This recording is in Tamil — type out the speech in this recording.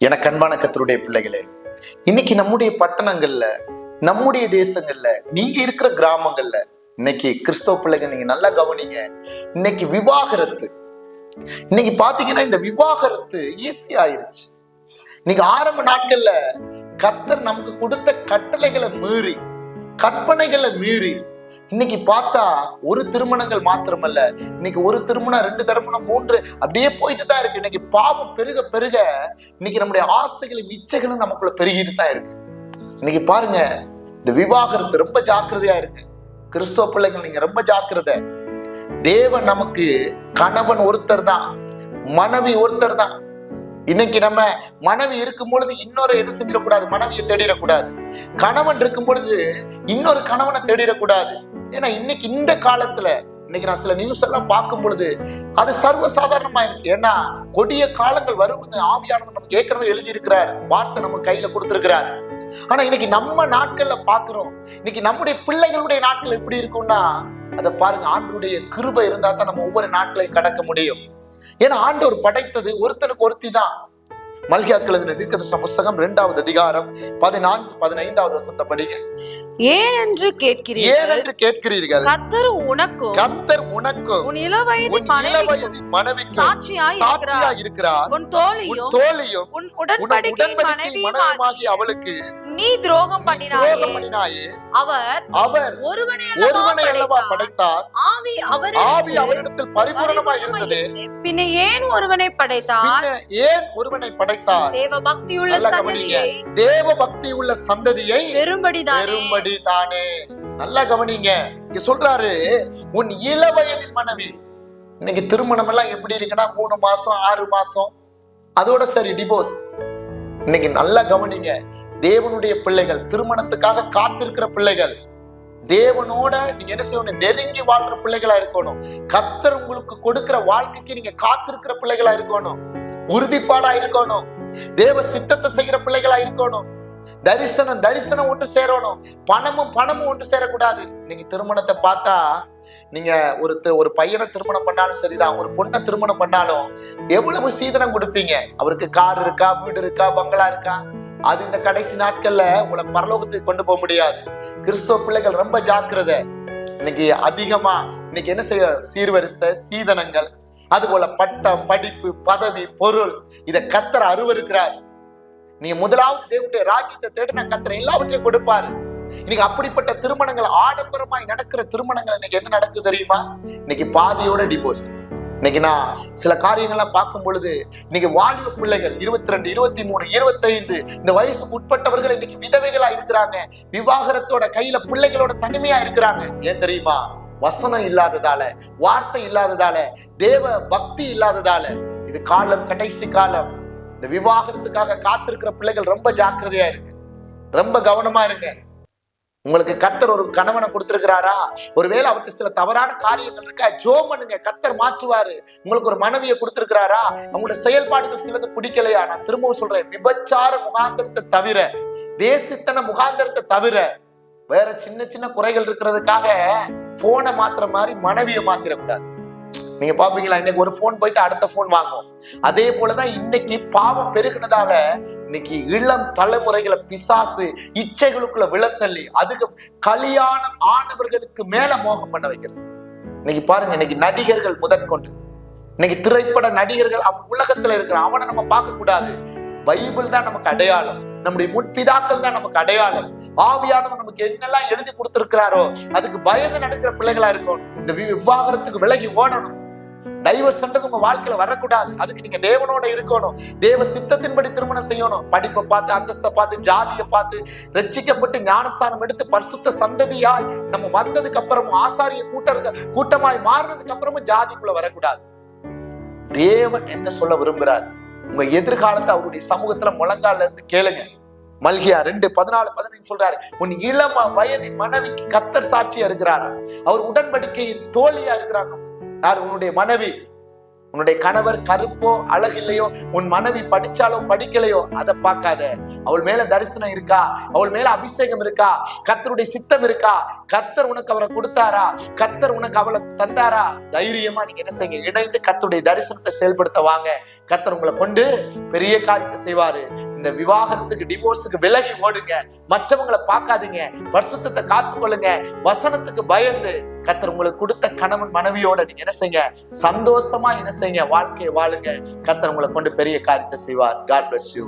எனக்கு அன்பான கர்த்தருடைய பிள்ளைகளே, இன்னைக்கு நம்முடைய பட்டணங்கள்ல, நம்முடைய தேசங்கள்ல, நீங்க இருக்கிற கிராமங்கள்ல இன்னைக்கு கிறிஸ்தவ பிள்ளைகள் நீங்க நல்லா கவனிங்க. இன்னைக்கு விவாகரத்து, இன்னைக்கு பாத்தீங்கன்னா இந்த விவாகரத்து ஈஸி ஆயிருச்சு. இன்னைக்கு ஆரம்ப நாட்கள்ல கர்த்தர் நமக்கு கொடுத்த கட்டளைகளை மீறி, கற்பனைகளை மீறி இன்னைக்கு பார்த்தா ஒரு திருமணங்கள் மாத்திரமல்ல, இன்னைக்கு ஒரு திருமணம், 2 திருமணம், 3 அப்படியே போயிட்டு தான் இருக்கு. இன்னைக்கு பாவம் பெருக பெருக இன்னைக்கு நம்முடைய ஆசைகளும் இச்சைகளும் நமக்குள்ள பெருகிட்டு தான் இருக்கு. இன்னைக்கு பாருங்க, இந்த விவாகரத்து ரொம்ப ஜாக்கிரதையா இருக்கு. கிறிஸ்தவ பிள்ளைகள் நீங்க ரொம்ப ஜாக்கிரதை. தேவன் நமக்கு கணவன் ஒருத்தர் தான், மனைவி ஒருத்தர் தான். இன்னைக்கு நம்ம மனைவி இருக்கும் பொழுது இன்னொரு என்ன செஞ்சிடக்கூடாது, மனைவியை தேடிடக்கூடாது. கணவன் இருக்கும் பொழுது இன்னொரு கணவனை தேடிடக்கூடாது. ஏன்னா இன்னைக்கு இந்த காலத்துல இன்னைக்கு நான் சில நியூஸ் எல்லாம் பார்க்கும் பொழுது அது சர்வசாதாரணமா இருக்கு. ஏன்னா கொடிய காலங்கள் வரும் ஆவியானவர் நமக்கு ஏற்கனவே எழுதி இருக்கிறார், வார்த்தை நம்ம கையில கொடுத்திருக்கிறார். ஆனா இன்னைக்கு நம்ம நாட்கள்ல பாக்குறோம், இன்னைக்கு நம்முடைய பிள்ளைகளுடைய நாட்கள் எப்படி இருக்கும்னா அதை பாருங்க. ஆண்டவருடைய கிருபை இருந்தா தான் நம்ம ஒவ்வொரு நாட்களையும் கடக்க முடியும். ஏன்னா ஆண்டவர் படைத்தது ஒருத்தனுக்கு ஒருத்தி தான். மல்கியாக்கு எழுதின தீர்க்கதரிசன புத்தகம் 2வது அதிகாரம் 14-15வது வசனத்தை படிங்க. ஏனென்று கேட்கிறீர்கள், கர்த்தர் உனக்கும் உன் இளவயது மனைவிக்கும் சாட்சியாய் இருக்கிறார். உன் தோழியும் உன் உடன்படிக்கை மனைவியுமாகிய அவளுக்கு நீ துரோகம் பண்ணினாயே. அவர் ஒருவனை அல்லவா படைத்தார், ஆவி அவரிடத்தில் பரிபூரணமாய் இருந்தது. பின்ன ஏன் ஒருவனை படைத்தார்? தேவ பக்தி உள்ள சந்ததியை பெரும்படிதானே. நல்லா கவனிங்க. இங்க சொல்றாரு, உன் இளவயதின் மனைவி. இன்னைக்கு திருமணம் எல்லாம் எப்படி இருக்குன்னா 3 மாசம் 6 மாசம் அதோட சரி டிவோர்ஸ். இன்னைக்கு நல்லா கவனிங்க. தேவனுடைய பிள்ளைகள், திருமணத்துக்காக காத்திருக்கிற பிள்ளைகள், தேவனோட நீங்க என்ன செய்யணும், நெருங்கி வாழ்ற பிள்ளைகளா இருக்கணும். கர்த்தர் உங்களுக்கு கொடுக்கிற வாழ்க்கைக்கு நீங்க காத்திருக்கிற பிள்ளைகளா இருக்கணும், உறுதிப்பாடா இருக்கணும், தேவ சித்தத்தை செய்கிற பிள்ளைகளா இருக்கணும். தரிசனம் ஒன்று சேரணும், பணமும் ஒன்று சேரக்கூடாது. இன்னைக்கு திருமணத்தை பார்த்தா நீங்க ஒரு பையனை திருமணம் பண்ணாலும் சரிதான், ஒரு பொண்ணை திருமணம் பண்ணாலும் எவ்வளவு சீதனம் கொடுப்பீங்க. அவருக்கு கார் இருக்கா, வீடு இருக்கா, பங்களா இருக்கா? அது இந்த கடைசி நாட்கள்ல உங்களை பரலோகத்துக்கு கொண்டு போக முடியாது. கிறிஸ்தவ பிள்ளைகள் ரொம்ப ஜாக்கிரதை. இன்னைக்கு அதிகமா இன்னைக்கு என்ன செய்ய, சீர்வரிசை, சீதனங்கள், அது போல பட்டம், படிப்பு, பதவி, பொருள், இதை கர்த்தர் அருவருக்கிறார். நீங்க முதலாவது தேவனுடைய ராஜ்யத்தை தேடினா கர்த்தர் எல்லாவற்றையும் கொடுப்பாரு. இன்னைக்கு அப்படிப்பட்ட திருமணங்கள், ஆடம்பரமாய் நடக்கிற திருமணங்கள் இன்னைக்கு என்ன நடக்குது தெரியுமா? இன்னைக்கு பாதியோட டிவோர்ஸ். இன்னைக்கு நான் சில காரியங்கள்லாம் பார்க்கும் பொழுது இன்னைக்கு வாலிப பிள்ளைகள் 22, 23, 25 இந்த வயசுக்கு உட்பட்டவர்கள் இன்னைக்கு விதவைகளா இருக்கிறாங்க. விவாகரத்தோட கையில பிள்ளைகளோட தனிமையா இருக்கிறாங்க. ஏன் தெரியுமா? வசனம் இல்லாததால, வார்த்தை இல்லாததால, தேவ பக்தி இல்லாததால. இது காலம், கடைசி காலம். இந்த விவாகரத்துக்காக காத்திருக்கிற பிள்ளைகள் ரொம்ப ஜாக்கிரதையா இருக்கு, ரொம்ப கவனமா இருங்க. உங்களுக்கு கர்த்தர் ஒரு கணவனை கொடுத்திருக்கிறாரா, ஒருவேளை அவருக்கு சில தவறான காரியங்கள் இருக்கா, ஜெபம் பண்ணுங்க, கர்த்தர் மாற்றுவாரு. உங்களுக்கு ஒரு மனைவியை கொடுத்திருக்கிறாரா, அவங்களுடைய செயல்பாடுகள் சிலது பிடிக்கலையா, நான் திரும்பவும் சொல்றேன், விபச்சார முகாந்திரத்தை தவிர, வேசித்தன முகாந்திரத்தை தவிர வேற சின்ன குறைகள் இருக்கிறதுக்காக போனை மாத்துற மாதிரி மனைவியை மாத்திரக்கூடாது. நீங்க பாப்பீங்களா, இன்னைக்கு ஒரு போன் போயிட்டு அடுத்த போன் வாங்குவோம். அதே போலதான் இன்னைக்கு பாவம் பெருகினதால இன்னைக்கு இளம் தலைமுறைகளை பிசாசு இச்சைகளுக்குள்ள விழத்தள்ளி அதுக்கு கல்யாணம் ஆனவர்களுக்கு மேல மோகம் பண்ண வைக்கிறது. இன்னைக்கு பாருங்க, இன்னைக்கு நடிகர்கள் முதற்கொண்டு, இன்னைக்கு திரைப்பட நடிகர்கள் அவன் உலகத்துல இருக்கிறான், அவனை நம்ம பார்க்க கூடாது. பைபிள் தான் நமக்கு அடையாளம், நம்முடைய முற்பிதாக்கள் தான் நமக்கு அடையாளம். ஆவியானவர் நமக்கு என்னெல்லாம் எழுதி கொடுத்திருக்கிறாரோ அதுக்கு பயந்து நடக்கிற பிள்ளைகளா இருக்கணும். இந்த விவாகரத்துக்கு விலகி ஓடணும். டைவர்ஸ் உங்க வாழ்க்கையில வரக்கூடாது. அதுக்கு நீங்க தேவனோட இருக்கணும், தேவ சித்தத்தின்படி திருமணம் செய்யணும். படிப்பை பார்த்து, அந்தஸ்தை பார்த்து, ஜாதியை பார்த்து ரட்சிக்கப்பட்டு ஞானஸ்தானம் எடுத்து பரிசுத்த சந்ததியாய் நம்ம வந்ததுக்கு அப்புறமும், ஆசாரிய கூட்டமாய் மாறினதுக்கு அப்புறமும் ஜாதிக்குள்ள வரக்கூடாது. தேவன் என்ன சொல்ல விரும்புகிறார்? உங்க எதிர்காலத்தை அவருடைய சமூகத்துல முழங்கால இருந்து கேளுங்க. மல்கியா 2:14-15 சொல்றாரு, உன் இளம வயதின் மனைவிக்கு கர்த்தர் சாட்சியா இருக்கிறாரா, அவர் உடன்படிக்கையின் தோழியா இருக்கிறாங்க. யார்? உன்னுடைய மனைவி. உன்னுடைய கணவர் கருப்போ அழகில்லையோ, உன் மனைவி படிச்சாலோ படிக்கலையோ அதை பார்க்காத. அவள் மேல தரிசனம் இருக்கா, அவள் மேல அபிஷேகம் இருக்கா, கர்த்தருடைய சித்தம் இருக்கா, கர்த்தர் உனக்கு அவரை கொடுத்தாரா, கர்த்தர் உனக்கு அவளை தந்தாரா, தைரியமா நீங்க என்ன செய்யுங்க, இணைந்து கர்த்தருடைய தரிசனத்தை செயல்படுத்த வாங்க. கர்த்தர் உங்களை கொண்டு பெரிய காரியத்தை செய்வாரு. இந்த விவாகரத்துக்கு, டிவோர்ஸுக்கு விலகி ஓடுங்க. மற்றவங்களை பார்க்காதீங்க, பரிசுத்தத்தை காத்துக்கொள்ளுங்க. வசனத்துக்கு பயந்து கர்த்தர் உங்களுக்கு கொடுத்த கணவன் மனைவியோட நீங்க என்ன செய்யுங்க, சந்தோஷமா என்ன செய்யுங்க, வாழ்க்கையை வாழுங்க. கர்த்தர் உங்களை கொண்டு பெரிய காரியத்தை செய்வார். God bless you.